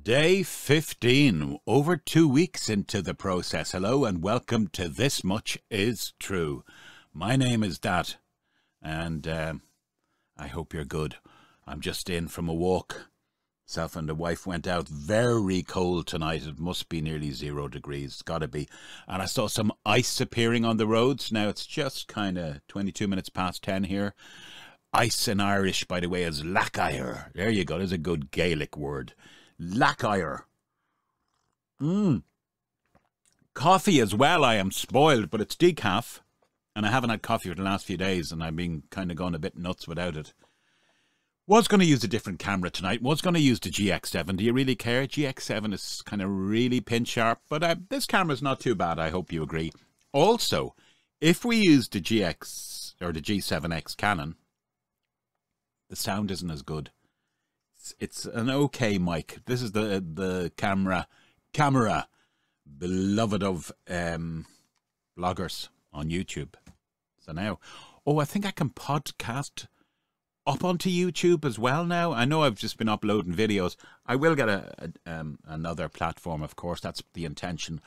Day 15, over 2 weeks into the process. Hello and welcome to This Much Is True. My name is Dat, and I hope you're good. I'm just in from a walk. Self and the wife went out. Very cold tonight. It must be nearly 0 degrees. It's got to be. And I saw some ice appearing on the roads. Now it's just kind of 22 minutes past 10 here. Ice in Irish, by the way, is lacquire. There you go. There's a good Gaelic word. Lacquire. Coffee as well. I am spoiled, but it's decaf. And I haven't had coffee for the last few days, and I've been kind of going a bit nuts without it. Was going to use a different camera tonight. Was going to use the GX7. Do you really care? GX7 is kind of really pin sharp, but this camera's not too bad. I hope you agree. Also, if we use the GX or the G7X Canon, the sound isn't as good. It's an okay mic. This is the camera beloved of bloggers on YouTube. So now, I think I can podcast up onto YouTube as well now. I know I've just been uploading videos. I will get another platform, of course. That's the intention.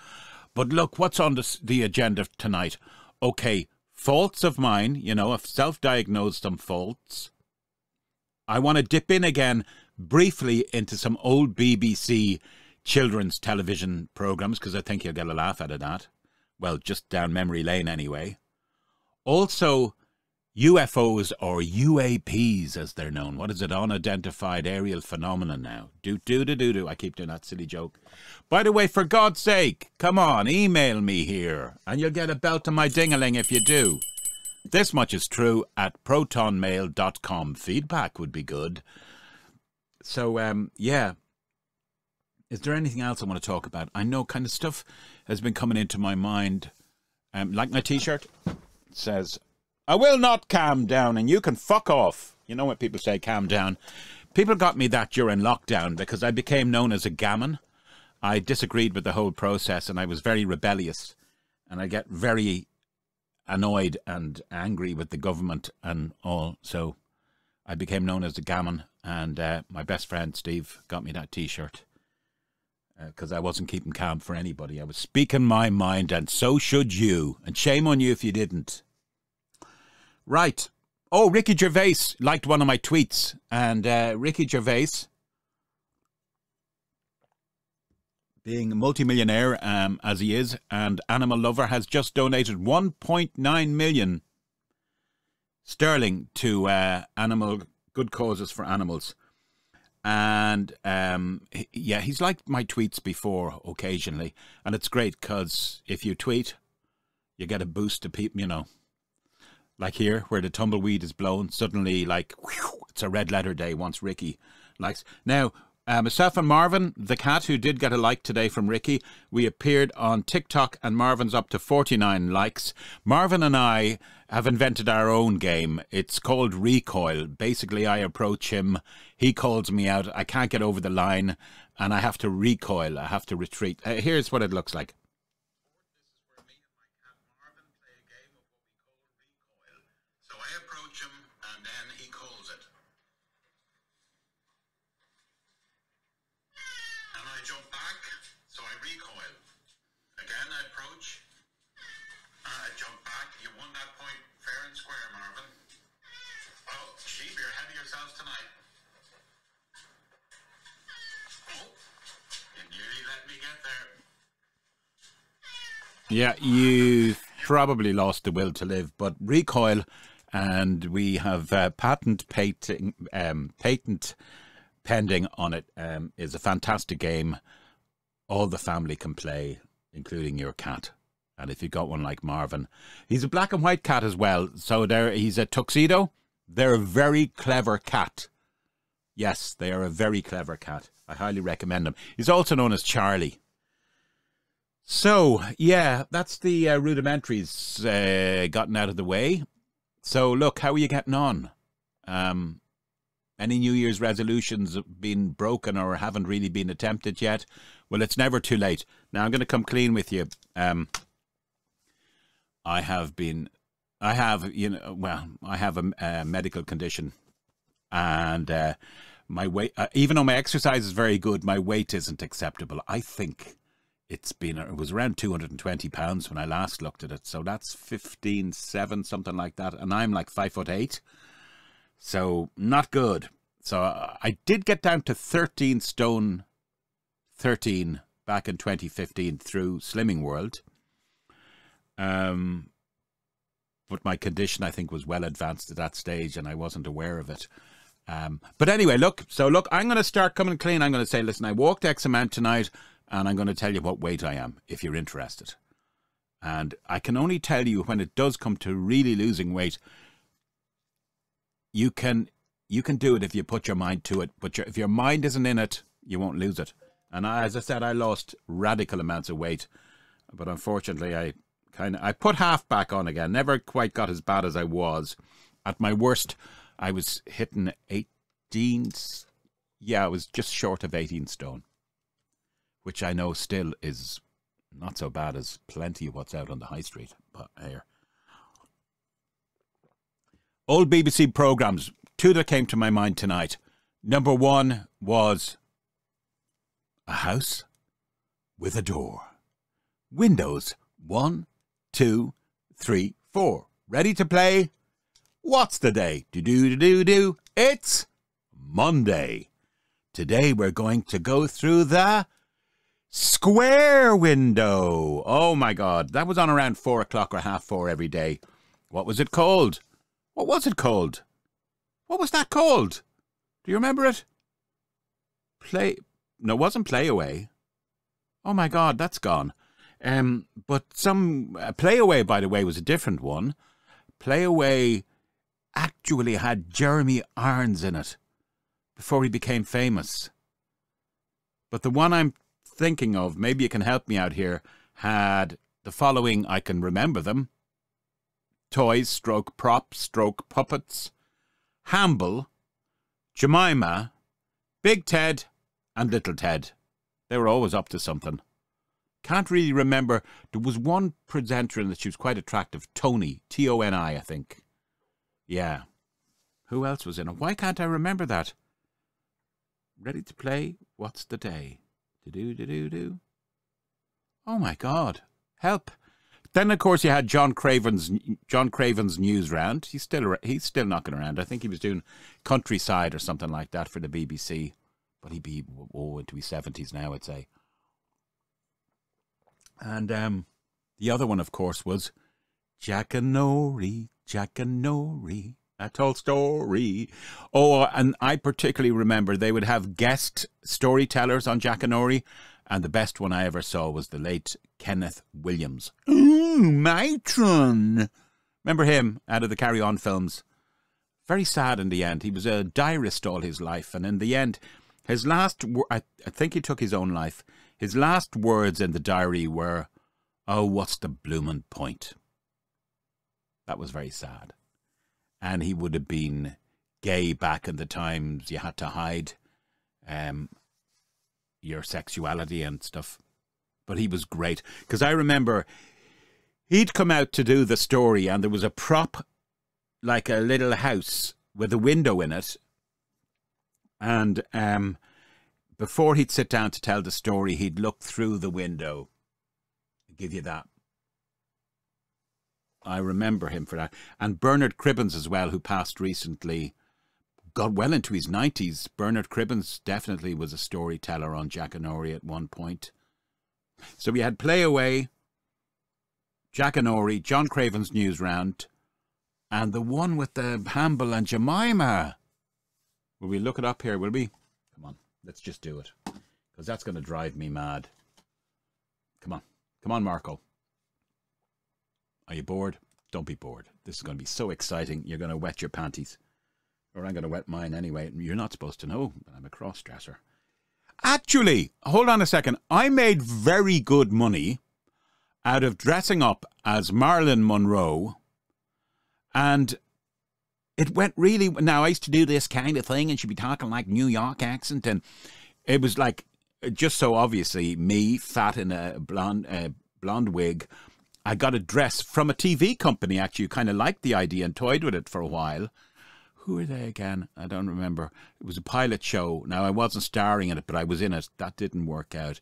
But look, what's on the agenda tonight? Okay, faults of mine. You know, I've self-diagnosed some faults. I want to dip in again briefly into some old BBC children's television programs, because I think you'll get a laugh out of that. Well, just down memory lane anyway. Also, UFOs, or UAPs as they're known. What is it? Unidentified aerial phenomenon now. Do. I keep doing that silly joke. By the way, for God's sake, come on, email me here, and you'll get a belt to my ding-a-ling if you do. This much is true at protonmail.com. Feedback would be good. So, yeah. Is there anything else I want to talk about? I know kind of stuff has been coming into my mind. Like my t-shirt. It says, I will not calm down and you can fuck off. You know when people say calm down? People got me that during lockdown because I became known as a gammon. I disagreed with the whole process and I was very rebellious. And I get very annoyed and angry with the government and all. So I became known as a gammon. And my best friend Steve got me that t-shirt. Because I wasn't keeping calm for anybody. I was speaking my mind, and so should you. And shame on you if you didn't. Right. Oh, Ricky Gervais liked one of my tweets. And Ricky Gervais, being a multimillionaire as he is, and animal lover, has just donated 1.9 million sterling to animal good causes for animals. And yeah, he's liked my tweets before occasionally, and it's great because if you tweet, you get a boost to people, you know, like here where the tumbleweed is blown, suddenly like whew, it's a red letter day once Ricky likes. Now, myself and Marvin, the cat who did get a like today from Ricky, we appeared on TikTok and Marvin's up to 49 likes. Marvin and I have invented our own game. It's called Recoil. Basically, I approach him, he calls me out, I can't get over the line, and I have to recoil, I have to retreat. Here's what it looks like. This is where me and my cat Marvin play a game of what we call Recoil. So I approach him, and then he calls it. And I jump back, so I recoil. Again, I approach. I jump back. You won that point fair and square, Marvin. Oh, sheep, you're ahead of yourselves tonight. Oh, you nearly let me get there. Yeah, you probably lost the will to live, but Recoil, and we have patent pending on it, is a fantastic game. All the family can play, including your cat. And if you got one like Marvin, he's a black and white cat as well. So he's a tuxedo. They're a very clever cat. Yes, they are a very clever cat. I highly recommend them. He's also known as Charlie. So, yeah, that's the rudimentaries gotten out of the way. So, look, how are you getting on? Any New Year's resolutions been broken or haven't really been attempted yet? Well, it's never too late. Now, I'm going to come clean with you. I have a medical condition, and my weight, even though my exercise is very good, my weight isn't acceptable. I think it was around 220 pounds when I last looked at it. So that's 15.7, something like that. And I'm like 5'8". So not good. So I did get down to 13 stone 13 back in 2015 through Slimming World. But my condition, I think, was well advanced at that stage and I wasn't aware of it. But anyway, look, I'm going to start coming clean. I'm going to say, listen, I walked X amount tonight and I'm going to tell you what weight I am if you're interested. And I can only tell you when it does come to really losing weight, you can do it if you put your mind to it. But if your mind isn't in it, you won't lose it. And as I said, I lost radical amounts of weight. But unfortunately, I put half back on again. Never quite got as bad as I was. At my worst, I was hitting 18. Yeah, I was just short of 18 stone. Which I know still is not so bad as plenty of what's out on the high street. But here. Old BBC programmes. 2 that came to my mind tonight. Number 1 was A House with a Door. Windows 1, 2, 3, 4. Ready to play? What's the day? Do. It's Monday. Today we're going to go through the square window. Oh my God. That was on around 4 o'clock or 3:30 every day. What was it called? What was it called? What was that called? Do you remember it? No, it wasn't Play Away. Oh my God, that's gone. But some Play Away, by the way, was a different one. Play Away actually had Jeremy Irons in it before he became famous. But the one I'm thinking of, maybe you can help me out here, had the following. I can remember them: Toys, stroke props, stroke puppets, Hamble, Jemima, Big Ted, and Little Ted. They were always up to something. Can't really remember. There was one presenter in that she was quite attractive. Tony, Toni, I think. Yeah. Who else was in it? Why can't I remember that? Ready to play? What's the day? Do. Oh my God. Help. Then, of course, you had John Craven's news round. He's still knocking around. I think he was doing Countryside or something like that for the BBC. But he'd be into his 70s now, I'd say. And the other one, of course, was Jackanory, a tall story. Oh, and I particularly remember they would have guest storytellers on Jackanory. And the best one I ever saw was the late Kenneth Williams. Ooh, matron. Remember him out of the Carry On films? Very sad in the end. He was a diarist all his life. And in the end, his last, I think he took his own life. His last words in the diary were, "Oh, what's the bloomin' point?" That was very sad. And he would have been gay back in the times you had to hide your sexuality and stuff. But he was great. Because I remember he'd come out to do the story and there was a prop, like a little house with a window in it. And before he'd sit down to tell the story, he'd look through the window. I'll give you that. I remember him for that. And Bernard Cribbins as well, who passed recently, got well into his 90s. Bernard Cribbins definitely was a storyteller on Jackanory at one point. So we had Play Away, Jackanory, John Craven's news round, and the one with the Hamble and Jemima. Will we look it up here, will we? Come on, let's just do it. Because that's going to drive me mad. Come on. Come on, Marco. Are you bored? Don't be bored. This is going to be so exciting. You're going to wet your panties. Or I'm going to wet mine anyway. You're not supposed to know that I'm a cross-dresser. Actually, hold on a second. I made very good money out of dressing up as Marilyn Monroe. And it went really... Now, I used to do this kind of thing and she'd be talking like New York accent. And it was like, just so obviously, me, fat in a blonde wig. I got a dress from a TV company, actually, who kind of liked the idea and toyed with it for a while, Who are they again? I don't remember. It was a pilot show. Now, I wasn't starring in it, but I was in it. That didn't work out.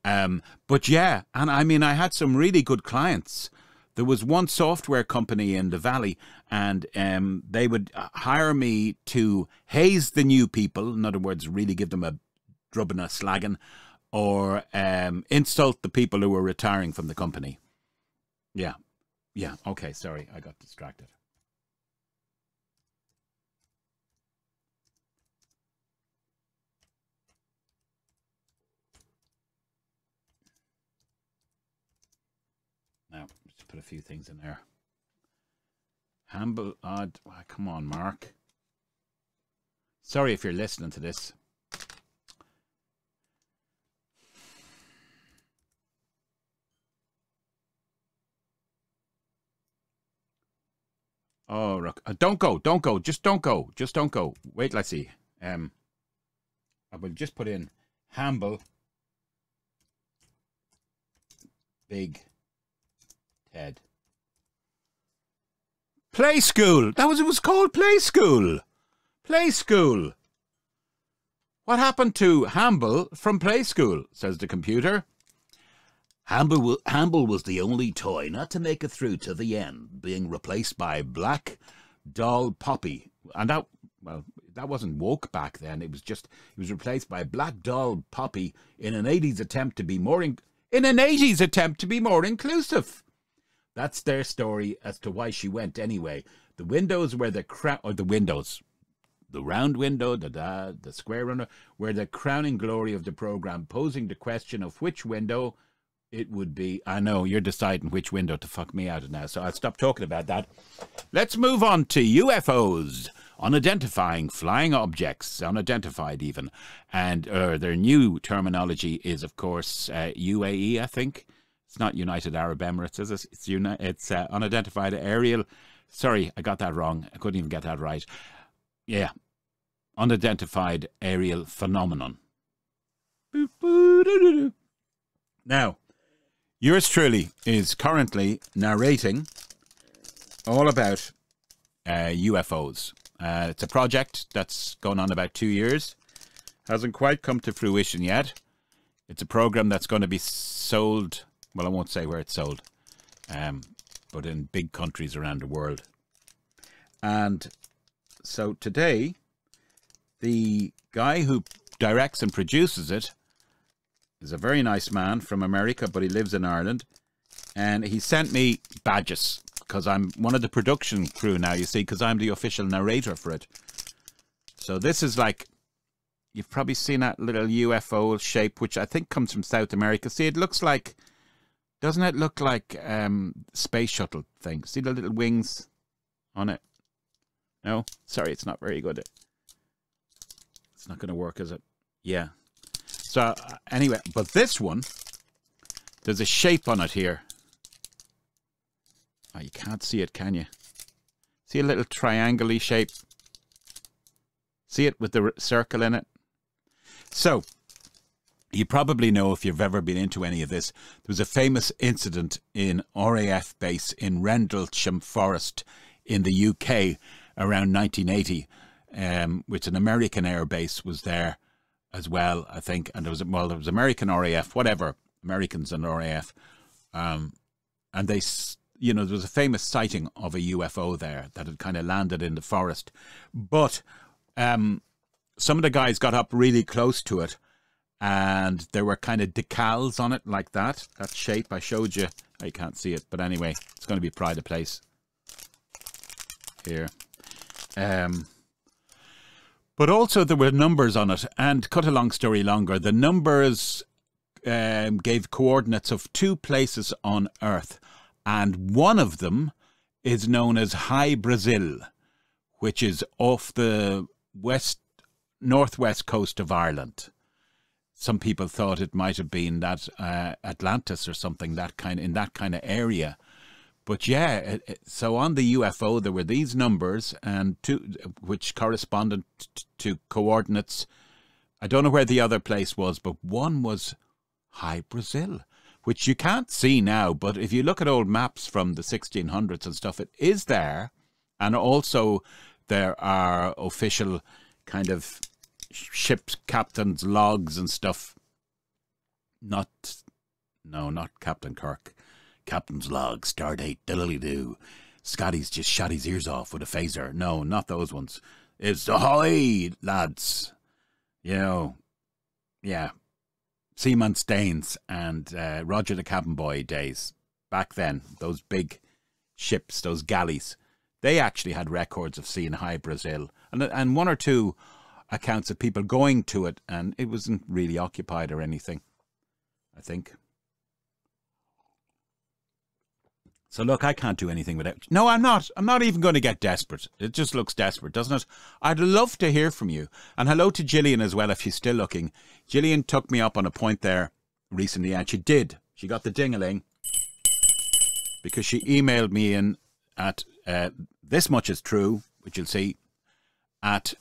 But yeah, and I mean, I had some really good clients. There was one software company in the Valley, and they would hire me to haze the new people. In other words, really give them a drubbing, a slagging, or insult the people who were retiring from the company. Yeah. Yeah. Okay. Sorry. I got distracted. Now, just put a few things in there. Humble, odd. Oh, come on, Mark. Sorry if you're listening to this. Oh, look. Don't go. Don't go. Just don't go. Just don't go. Wait till I see. I will just put in humble, big Ted. Play School. That was, it was called Play School. Play School. What happened to Hamble from Play School, says the computer. Hamble was the only toy not to make it through to the end, being replaced by Black Doll Poppy. And that, well, that wasn't woke back then. It was replaced by Black Doll Poppy in an 80s attempt to be more inclusive. That's their story as to why she went anyway. The windows were the round window, the square window, were the crowning glory of the program, posing the question of which window it would be. I know, you're deciding which window to fuck me out of now, so I'll stop talking about that. Let's move on to UFOs, unidentifying flying objects, unidentified even. And their new terminology is, of course, UAE, I think. It's not United Arab Emirates, is it? It's unidentified aerial. Sorry, I got that wrong. I couldn't even get that right. Yeah, unidentified aerial phenomenon. Now, yours truly is currently narrating all about UFOs. It's a project that's going on about 2 years. Hasn't quite come to fruition yet. It's a program that's going to be sold. Well, I won't say where it's sold, but in big countries around the world. And so today, the guy who directs and produces it is a very nice man from America, but he lives in Ireland. And he sent me badges because I'm one of the production crew now, you see, because I'm the official narrator for it. So this is like, you've probably seen that little UFO shape, which I think comes from South America. See, it looks like, doesn't it look like space shuttle thing? See the little wings on it? No? Sorry, it's not very good. It's not going to work, is it? Yeah. So, anyway, but this one, there's a shape on it here. Oh, you can't see it, can you? See a little triangle-y shape? See it with the circle in it? So, you probably know, if you've ever been into any of this, there was a famous incident in RAF base in Rendlesham Forest in the UK around 1980, which an American air base was there as well, I think. And there was American RAF, whatever, Americans and RAF. And they, you know, there was a famous sighting of a UFO there that had kind of landed in the forest. But some of the guys got up really close to it, and there were kind of decals on it like that shape I showed you. I can't see it, but anyway, it's going to be pride of place here. But also there were numbers on it, and cut a long story longer, the numbers gave coordinates of 2 places on Earth, and one of them is known as High Brazil, which is off the northwest coast of Ireland. Some people thought it might have been that Atlantis or something, in that kind of area. But yeah, so on the UFO there were these numbers, and which corresponded to coordinates. I don't know where the other place was, but one was High Brazil, which you can't see now. But if you look at old maps from the 1600s and stuff, it is there. And also there are official kind of ship captains' logs and stuff. No, not Captain Kirk. Captain's log, stardate, diddly-doo. Scotty's just shot his ears off with a phaser. No, not those ones. It's ahoy, lads. You know, yeah. Seaman Staines and Roger the Cabin Boy days. Back then, those big ships, those galleys, they actually had records of seeing high Brazil. And one or two accounts of people going to it, and it wasn't really occupied or anything, I think. So look, I can't do anything without... No, I'm not. I'm not even going to get desperate. It just looks desperate, doesn't it? I'd love to hear from you. And hello to Gillian as well, if she's still looking. Gillian took me up on a point there recently, and she did. She got the ding-a-ling because she emailed me in at thismuchistrue, which you'll see, at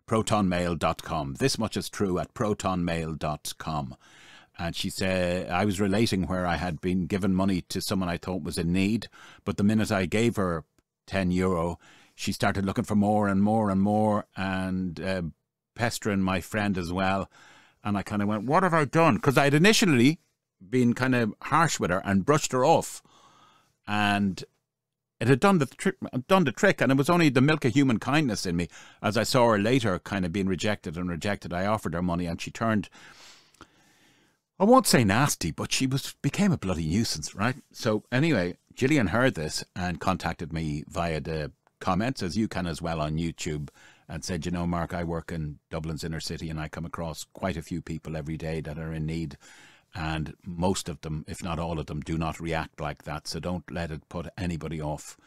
protonmail.com. Thismuchistrue at protonmail.com. And she said, I was relating where I had been given money to someone I thought was in need. But the minute I gave her €10, she started looking for more and more and more, and pestering my friend as well. And I kind of went, what have I done? Because I'd initially been kind of harsh with her and brushed her off. And it had done the trick. And it was only the milk of human kindness in me. As I saw her later kind of being rejected, I offered her money, and she turned... I won't say nasty, but she became a bloody nuisance, right? So anyway, Gillian heard this and contacted me via the comments, as you can as well on YouTube, and said, you know, Mark, I work in Dublin's inner city and I come across quite a few people every day that are in need, and most of them, if not all of them, do not react like that. So don't let it put anybody off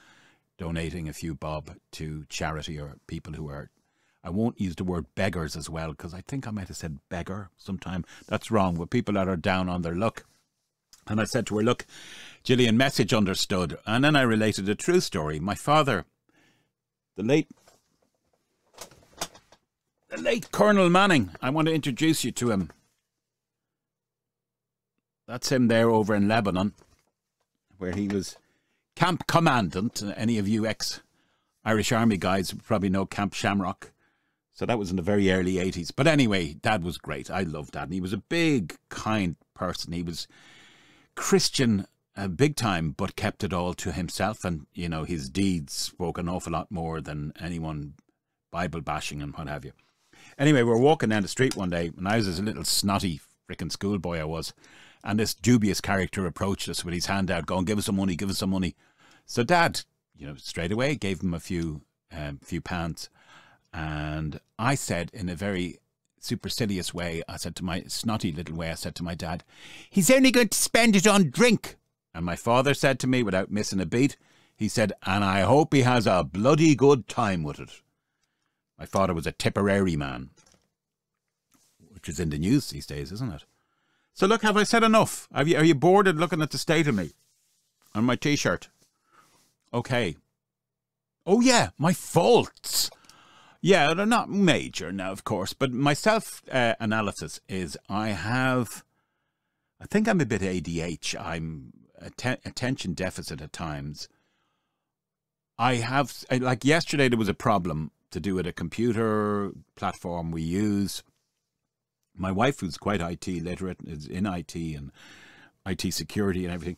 donating a few bob to charity or people who are... I won't use the word beggars as well, because I think I might have said beggar sometime. That's wrong, with people that are down on their luck. And I said to her, look, Gillian, message understood. And then I related a true story. My father, the late Colonel Manning, I want to introduce you to him. That's him there over in Lebanon, where he was camp commandant. Any of you ex-Irish Army guys probably know Camp Shamrock. So that was in the very early 80s. But anyway, Dad was great. I loved Dad. And he was a big, kind person. He was Christian big time, but kept it all to himself. And, you know, his deeds spoke an awful lot more than anyone Bible bashing and what have you. Anyway, we were walking down the street one day, and I was as a little snotty frickin' schoolboy I was. And this dubious character approached us with his hand out, going, give us some money, give us some money. So Dad, you know, straight away gave him a few pounds. And I said, in a very supercilious way, I said to my snotty little way, I said to my dad, he's only going to spend it on drink. And my father said to me, without missing a beat, he said, and I hope he has a bloody good time with it. My father was a Tipperary man, which is in the news these days, isn't it? So look, have I said enough? Are you bored of looking at the state of me on my T-shirt? Okay. Oh yeah, my faults. Yeah, they're not major now, of course, but my self-analysis is I think I'm a bit ADH. I'm attention deficit at times. Like yesterday there was a problem to do with a computer platform we use. My wife, who's quite IT literate, is in IT and IT security and everything.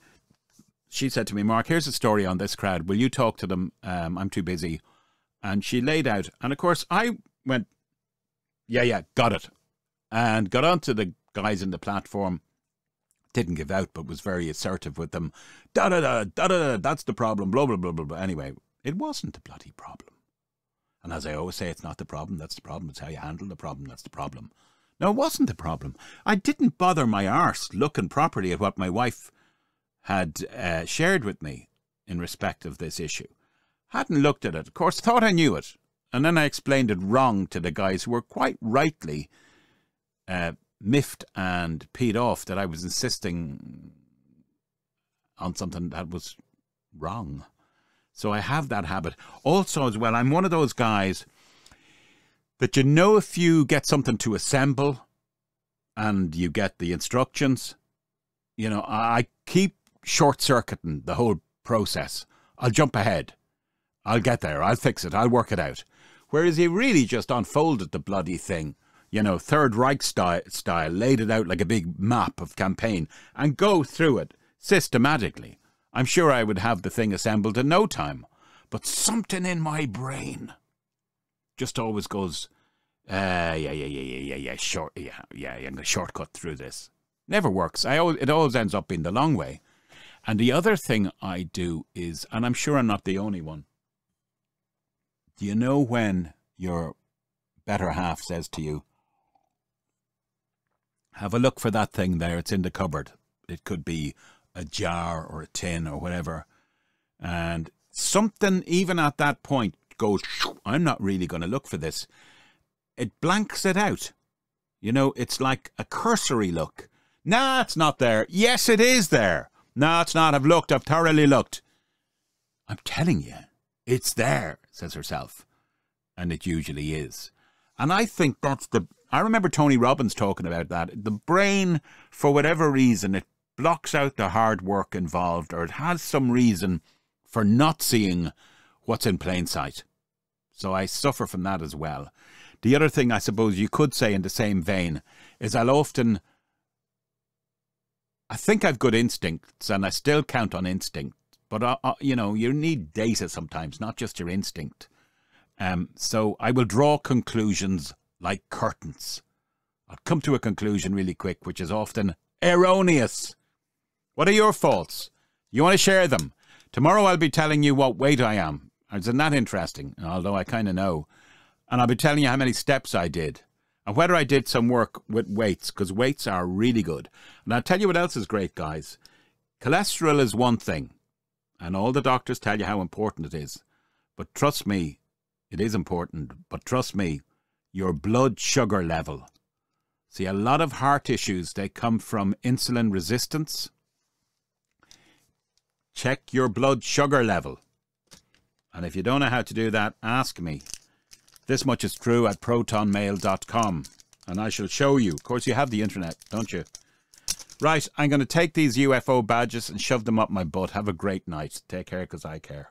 She said to me, Mark, here's a story on this crowd. Will you talk to them? I'm too busy. And she laid out, and of course I went, yeah, got it. And got on to the guys in the platform, didn't give out, but was very assertive with them. Da-da-da, that's the problem, blah, blah, blah, blah, blah. Anyway, it wasn't the bloody problem. And as I always say, it's not the problem, that's the problem. It's how you handle the problem, that's the problem. No, it wasn't the problem. I didn't bother my arse looking properly at what my wife had shared with me in respect of this issue. Hadn't looked at it. Of course, thought I knew it. And then I explained it wrong to the guys who were quite rightly miffed and peed off that I was insisting on something that was wrong. So I have that habit. Also, as well, I'm one of those guys that, you know, if you get something to assemble and you get the instructions, you know, I keep short-circuiting the whole process. I'll jump ahead. I'll get there. I'll fix it. I'll work it out. Whereas he really just unfolded the bloody thing, you know, Third Reich style, laid it out like a big map of campaign and go through it systematically. I'm sure I would have the thing assembled in no time. But something in my brain just always goes, I'm going to shortcut through this. Never works. It always ends up being the long way. And the other thing I do is, and I'm sure I'm not the only one, do you know when your better half says to you, have a look for that thing there, it's in the cupboard. It could be a jar or a tin or whatever. And something, even at that point, goes, I'm not really going to look for this. It blanks it out. You know, it's like a cursory look. Nah, it's not there. Yes, it is there. No, it's not. I've looked. I've thoroughly looked. I'm telling you, it's there, says herself. And it usually is. And I think that's I remember Tony Robbins talking about that. The brain, for whatever reason, it blocks out the hard work involved, or it has some reason for not seeing what's in plain sight. So I suffer from that as well. The other thing I suppose you could say in the same vein is I think I've good instincts, and I still count on instinct. But, you know, you need data sometimes, not just your instinct. So I will draw conclusions like curtains. I'll come to a conclusion really quick, which is often erroneous. What are your faults? You want to share them? Tomorrow I'll be telling you what weight I am. Isn't that interesting? Although I kind of know. And I'll be telling you how many steps I did. And whether I did some work with weights, because weights are really good. And I'll tell you what else is great, guys. Cholesterol is one thing. And all the doctors tell you how important it is. But trust me, it is important. But trust me, your blood sugar level. See, a lot of heart issues, they come from insulin resistance. Check your blood sugar level. And if you don't know how to do that, ask me. thismuchistrue at protonmail.com. And I shall show you. Of course, you have the internet, don't you? Right, I'm going to take these UFO badges and shove them up my butt. Have a great night. Take care, because I care.